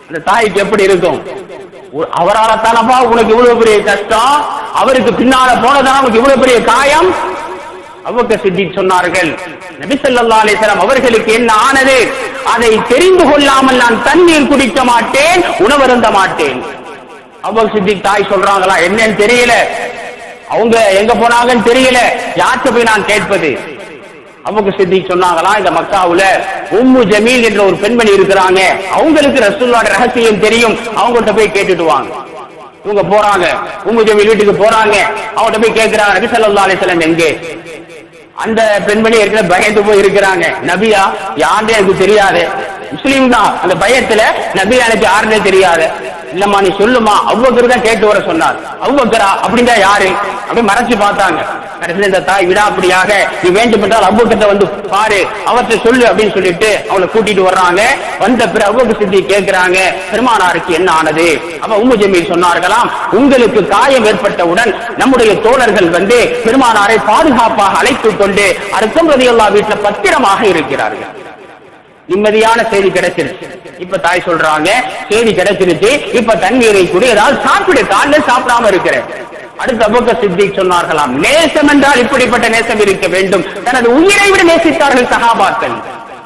Speaker 2: அந்த தாய்க்கு எப்படி இருக்கும்? அவரால தானப்பா உனக்கு இவ்வளவு பெரிய கஷ்டம், அவருக்கு பின்னால போனதான உனக்கு இவ்வளவு பெரிய காயம். அபூபக்கர் சித்தீக் சொன்னார்கள், நபி ஸல்லல்லாஹு அலைஹி வஸல்லம் அவர்களுக்கு என்ன ஆனது? அதை தெரிந்து கொள்ளாமல் நான் தண்ணீர் குடிக்க மாட்டேன், உணவருந்த மாட்டேன். அபூபக்கர் சித்தீக் தாய் சொல்றாங்களா, என்னன்னு தெரியல, அவங்க எங்க போனாங்கன்னு தெரியல, யார்கிட்ட போய் நான் கேட்பது? அபூபக்கர் சித்தீக் சொன்னாங்களா, இந்த மக்காவுல உம்மு ஜமீல் என்ற ஒரு பெண்மணி இருக்கிறாங்க, அவங்களுக்கு ரசூலுல்லாஹ்வுடைய ரகசியம் தெரியும், அவங்கள்ட்ட போய் கேட்டுட்டு வாங்க. இவங்க போறாங்க, உம்மு ஜமீல் வீட்டுக்கு போறாங்க. அவங்கள்ட்ட போய் கேட்கிறாங்க, நபி ஸல்லல்லாஹு அலைஹி வஸல்லம் எங்கே? அந்த பெண்மணி ஏற்கனவே பயந்து போய் இருக்கிறாங்க. நபியா யாருன்னு எனக்கு தெரியாது, முஸ்லீம் தான், அந்த பயத்துல நபியா எனக்கு யாருன்னே தெரியாது. இல்லம்மா நீ சொல்லுமா, அபூபக்கர் தான் கேட்டு வர சொன்னார். அபூபக்கரா அப்படின்னா யாரு? அப்படி மறைச்சு பார்த்தாங்க. கடைசியில் இந்த தாய் விடாப்படியாக நீ வேண்டுமென்றால் அபூபக்கரை வந்து பாரு, அவற்றை சொல்லு அப்படின்னு சொல்லிட்டு அவளை கூட்டிட்டு வர்றாங்க. வந்த பிறகு அபூபக்கர் சித்தீக் கேட்கிறாங்க, பெருமானாருக்கு என்ன ஆனது? அப்ப உம்மு ஜமீல் சொன்னார்களாம், உங்களுக்கு காயம் ஏற்பட்டவுடன் நம்முடைய தோழர்கள் வந்து பெருமானாரை பாதுகாப்பாக அழைத்துக் கொண்டு அர்க்கம் ரலியல்லாஹு வீட்டுல பத்திரமாக இருக்கிறார்கள். நிம்மதியான செய்தி கிடைச்சிருச்சு. இப்ப தாய் சொல்றாங்க, செய்தி கிடைச்சிருச்சு, இப்ப தண்ணீரை கூட ஏதாவது சாப்பிடு, காலைல சாப்பிடாம இருக்கிறேன். அடுத்து அபூபக்கர் சித்தீக் சொன்னார்களாம், நேசம் என்றால் இப்படிப்பட்ட நேசம் இருக்க வேண்டும். தனது உயிரை விட நேசித்தார்கள் சஹாபாக்கள்.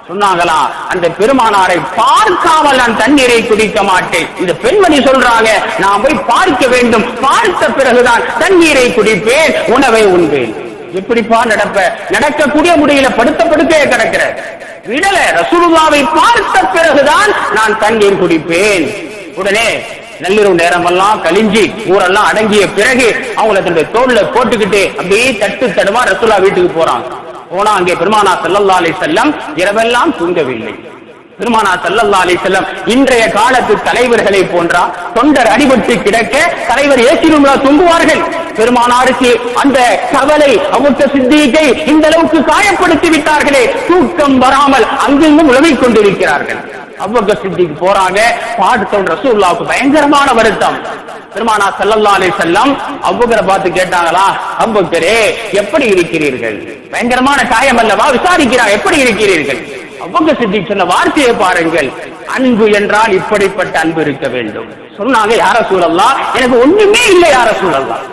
Speaker 2: சொன்னாங்களா, அந்த பெருமானாரை பார்க்காமல் நான் தண்ணீரை குடிக்க மாட்டேன். இந்த பெண்மணி சொல்றாங்க, நான் போய் பார்க்க வேண்டும், பார்த்த பிறகுதான் தண்ணீரை குடிப்பேன், உணவை உண்பேன். எப்படிப்பா நடப்ப? நடக்கக்கூடிய முடியல, படுத்த படுக்கையே கிடக்கிற விடல, ரசூலுல்லாவை பார்த்த பிறகுதான் நான் தண்ணீர் குடிப்பேன். உடனே நள்ளிரவு நேரம் எல்லாம் கலிஞ்சி ஊரெல்லாம் அடங்கிய பிறகு அவங்களை தன்னுடைய தோல்ல போட்டுக்கிட்டு அப்படியே தட்டு தடுமா ரசூலுல்லாஹ் வீட்டுக்கு போறாங்க. போனா அங்கே பெருமானார் ஸல்லல்லாஹு அலைஹி வஸல்லம் இரவெல்லாம் தூங்கவில்லை. பெருமானார் ஸல்லல்லாஹு அலைஹி வஸல்லம் இன்றைய காலத்து தலைவர்களை போன்றா தொண்டர் அடிபட்டு கிடக்க தலைவர் ஏசிலும்லா தூங்குவார்கள். பெருமானாருக்கு அந்த கவலை, அபூபக்கர் சித்தீக்கை இந்த அளவுக்கு காயப்படுத்தி விட்டார்களே, தூக்கம் வராமல் அங்கிருந்தும் உலவிக் கொண்டிருக்கிறார்கள். அபூபக்கர் சித்தீக் போறாங்க, பார்த்த ரசூலுல்லாஹ்வுக்கு பயங்கரமான வருத்தம். பெருமானார் ஸல்லல்லாஹு அலைஹி வஸல்லம் அபூபக்கரை பார்த்து கேட்டாங்களா, அபூபக்கரே எப்படி இருக்கிறீர்கள்? பயங்கரமான காயம் அல்லவா, விசாரிக்கிறார், எப்படி இருக்கிறீர்கள்? அபூபக்கர் சித்தீக் சொன்ன வார்த்தையை பாருங்கள், அன்பு என்றால் இப்படிப்பட்ட அன்பு இருக்க வேண்டும். சொன்னாங்க, யா ரசூலல்லாஹ் எனக்கு ஒண்ணுமே இல்லை, யா ரசூலல்லாஹ்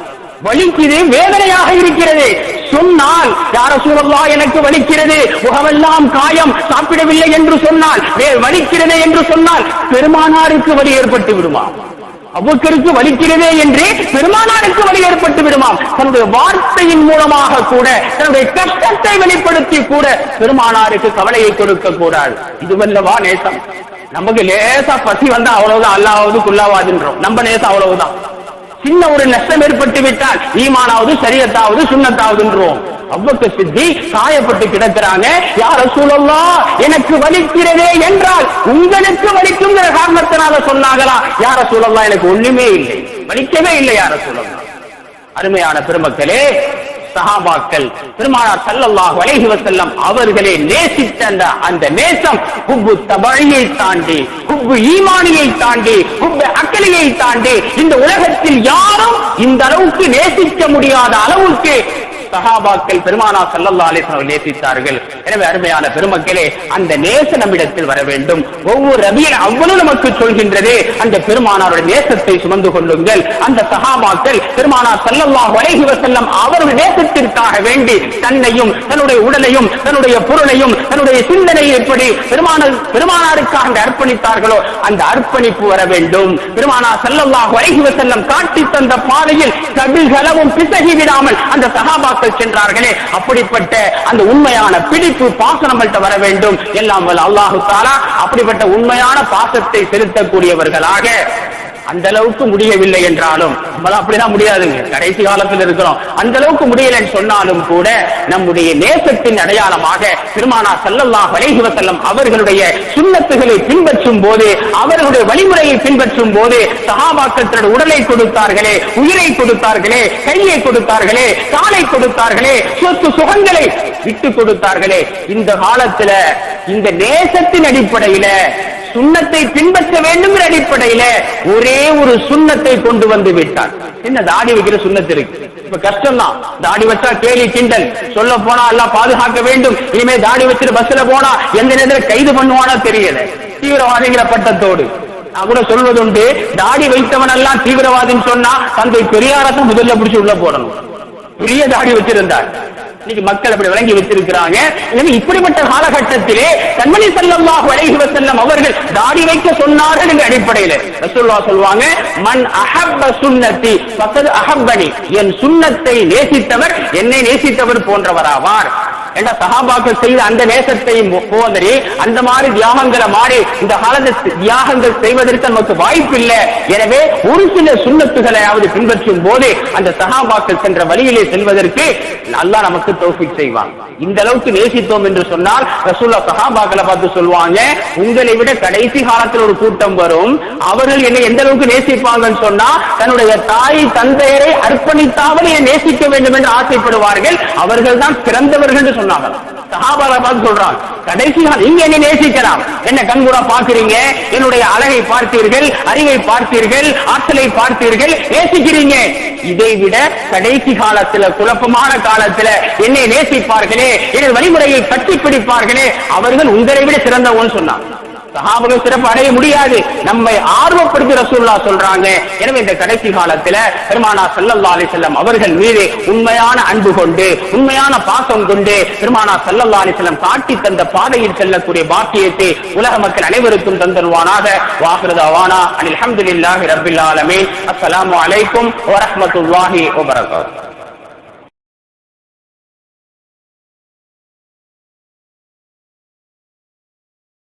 Speaker 2: வலிக்குது, வேதனையாக இருக்கிறது, சொன்னால், யா ரசூலல்லாஹ் எனக்கு வலிக்கிறது, முகமெல்லாம் காயம், சாப்பிடவில்லை என்று சொன்னால், வலிக்கிறது என்று சொன்னால் பெருமானாருக்கு வலி ஏற்பட்டு விடுமா? அபூபக்கருக்கு வலிக்கிறதே என்று பெருமானாருக்கு வலி ஏற்பட்டு விடுமாம். தன்னுடைய வார்த்தையின் மூலமாக கூட, தன்னுடைய கஷ்டத்தை வெளிப்படுத்தி கூட பெருமானாருக்கு கவலையை கொடுக்க கூடாது. இதுவல்லவா நேசம்? நமக்கு லேசா பசி வந்தா அவ்வளவுதான், அல்லாவது குல்லாவாதுன்றோம். நம்ம நேசம் அவ்வளவுதான். சின்ன ஒரு நஷ்டம் ஏற்பட்டு விட்டால் ஈமானாவது ஷரியத்தாவது சுன்னத்தாவதுன்றோம். அபூபக்கர் சித்திக் காயப்பட்டு கிடக்கிறாங்க. யா ரசூலல்லாஹ் எனக்கு வலிக்கிறதே என்றால் உங்களுக்கு வலிக்குங்கிற காரணத்தினால சொன்னாங்களா? யா ரசூலல்லாஹ் எனக்கு ஒண்ணுமே இல்லை, வலிக்கவே இல்லை யா ரசூலல்லாஹ். அருமையான பெருமக்களே, சஹாபாக்கள் பெருமானார் ஸல்லல்லாஹு அலைஹி வஸல்லம் அவர்களே நேசித்த அந்த நேசம் ஹுப்பு தபஇயை தாண்டி, ஹுப்பு ஈமானியை தாண்டி, ஹுப்பு அக்லியை தாண்டி இந்த உலகத்தில் யாரும் இந்த அளவுக்கு நேசிக்க முடியாத அளவுக்கு சஹாபாக்கள் பெருமானார் ஸல்லல்லாஹு அலைஹி வஸல்லம் நேசித்தார்கள். எனவே அருமையான பெருமக்களே, அந்த நேச நம்மிடத்தில் வர வேண்டும். ஒவ்வொரு ரபியுல் அவ்வளும் நமக்கு சொல்கின்றது, அந்த பெருமானாருடைய நேசத்தை சுமந்து கொள்ளுங்கள். அந்த சஹாபாக்கள் பெருமானார் ஸல்லல்லாஹு அலைஹி வஸல்லம் அவருடைய நேசத்திற்காக வேண்டி தன்னையும், தன்னுடைய உடலையும், தன்னுடைய பொருளையும், தன்னுடைய சிந்தனையை எப்படி பெருமானாருக்காக அர்ப்பணித்தார்களோ அந்த அர்ப்பணிப்பு வர வேண்டும். பெருமானார் ஸல்லல்லாஹு அலைஹி வஸல்லம் காட்டி தந்த பாதையில் கடுகளவும் பிசகி விடாமல் அந்த சஹாபாக்கள் சென்றார்களே, அப்படிப்பட்ட அந்த உண்மையான பிடிப்பு பாசம் நம்மள்கிட்ட வர வேண்டும். எல்லாம் வல்ல அல்லாஹு தஆலா அப்படிப்பட்ட உண்மையான பாசத்தை செலுத்தக்கூடியவர்களாக அந்த அளவுக்கு முடியவில்லை என்றாலும், நம்மளால அப்படிதான் முடியாதுங்க, கடைசி காலத்தில் இருக்கிறோம். அந்த அளவுக்கு முடியலன்னு சொன்னாலும் கூட நம்முடைய நேசத்தின் அடையாளமாக பெருமானார் ஸல்லல்லாஹு அலைஹி வஸல்லம் அவர்களுடைய சுன்னத்துகளை பின்பற்றும் போது, அவர்களுடைய வழிமுறையை பின்பற்றும் போது சஹாபாக்கள் தன்னுடைய உடலை கொடுத்தார்களே, உயிரை கொடுத்தார்களே, கையை கொடுத்தார்களே, காலை கொடுத்தார்களே, சொத்து சுகங்களை விட்டு கொடுத்தார்களே. இந்த காலத்துல இந்த நேசத்தின் அடிப்படையில, சுன்னத்தை பின்பற்ற வேண்டும் அடிப்படையில ஒரே ஒரு சுன்னத்தை கொண்டு வந்து விட்டார். என்ன தாடி வைக்கிற சுன்னத்து இருக்கு, இப்ப கஷ்டம் தான். தாடி வச்சா கேலி கிண்டல், சொல்ல போனா எல்லாம் பாதுகாக்க வேண்டும். இனிமே தாடி வச்சுட்டு பஸ்ல போனா எந்த நேரத்தில் கைது பண்ணுவானா தெரியல, தீவிரவாதிங்கிற பட்டத்தோடு. நான் கூட சொல்வதுண்டு, தாடி வைத்தவன் எல்லாம் தீவிரவாதின்னு சொன்னா தந்தை பெரியாரத்தை முதல்ல பிடிச்சு உள்ள போடணும். பெரிய தாடி வச்சிருந்தார், இன்னைக்கு மக்கள் அப்படி விளங்கி வச்சிருக்கிறாங்க. எனவே இப்படிப்பட்ட காலகட்டத்திலே கண்மணி ஸல்லல்லாஹு அலைஹி வஸல்லம் அவர்கள் தாடி வைக்க சொன்னார்கள் என்ற அடிப்படையில் ரசூலுல்லாஹ் சொல்வாங்க, மன் அஹப்ப சுன்னதி ஃபகத் அஹப்பனி, என் சுன்னத்தை நேசித்தவர் என்னை நேசித்தவர் போன்றவராவார். என்ற சஹாபாக்கள் செய்த அந்த நேசத்தை போதறி அந்த மாதிரி தியாகங்களை மாறி இந்த காலத்தில் தியாகங்கள் செய்வதற்கு நமக்கு வாய்ப்பு இல்லை. எனவே ஒரு சில சுன்னத்துகளையாவது பின்பற்றும் போது அந்த சஹாபாக்கள் சென்ற வழியிலே செல்வதற்கு அல்லாஹ் நமக்கு தௌஃபீக் செய்வாங்க. இந்த அளவுக்கு நேசித்தோம் என்று சொன்னால் ரசூலுல்லாஹ் சஹாபாக்களை பார்த்து சொல்வாங்க, உங்களை விட கடைசி காலத்தில் ஒரு கூட்டம் வரும், அவர்கள் என்னை எந்த அளவுக்கு நேசிப்பாங்கன்னு சொன்னா தன்னுடைய தாய் தந்தையரை அர்ப்பணித்தாவது என்னை நேசிக்க வேண்டும் என்று ஆசைப்படுவார்கள். அவர்கள் தான் சிறந்தவர்கள் என்று சொன்னாங்க. சஹாபாக்களை பார்த்து சொல்றாங்க, கடைசி காலம் நீங்க என்னை நேசிக்கலாம், என்ன கண்கூடா பார்க்கிறீங்க, என்னுடைய அழகை பார்த்தீர்கள், அறிவை பார்த்தீர்கள், ஆற்றலை பார்த்தீர்கள், நேசிக்கிறீங்க. இதை விட கடைசி காலத்துல, குழப்பமான காலத்துல என்னை நேசிப்பார்களே, எனது வழிமுறையை பற்றி பிடிப்பார்களே, அவர்கள் உங்களை விட சிறந்தவன்னு சொன்னாங்க. சஹாபாக்கள் சிறப்பு அடைய முடியாது, நம்மை ஆர்வப்படுத்தி ரசூலுல்லாஹ் சொல்றாங்க. எனவே இந்த கடைசி காலத்துல பெருமானார் ஸல்லல்லாஹு அலைஹி வஸல்லம் அவர்கள் மீது உண்மையான அன்பு கொண்டு, உண்மையான பாசம் கொண்டு பெருமானார் ஸல்லல்லாஹு அலைஹி வஸல்லம் காட்டி தந்த பாதையில் செல்லக்கூடிய பாக்கியத்தை உலக மக்கள் அனைவருக்கும் தந்தருவானாக. வாஹிரு தஅவானா அல்ஹம்துலில்லாஹி ரப்பில் ஆலமீன். அஸ்ஸலாமு அலைக்கும் வ ரஹ்மத்துல்லாஹி வ பரகாத்துஹு.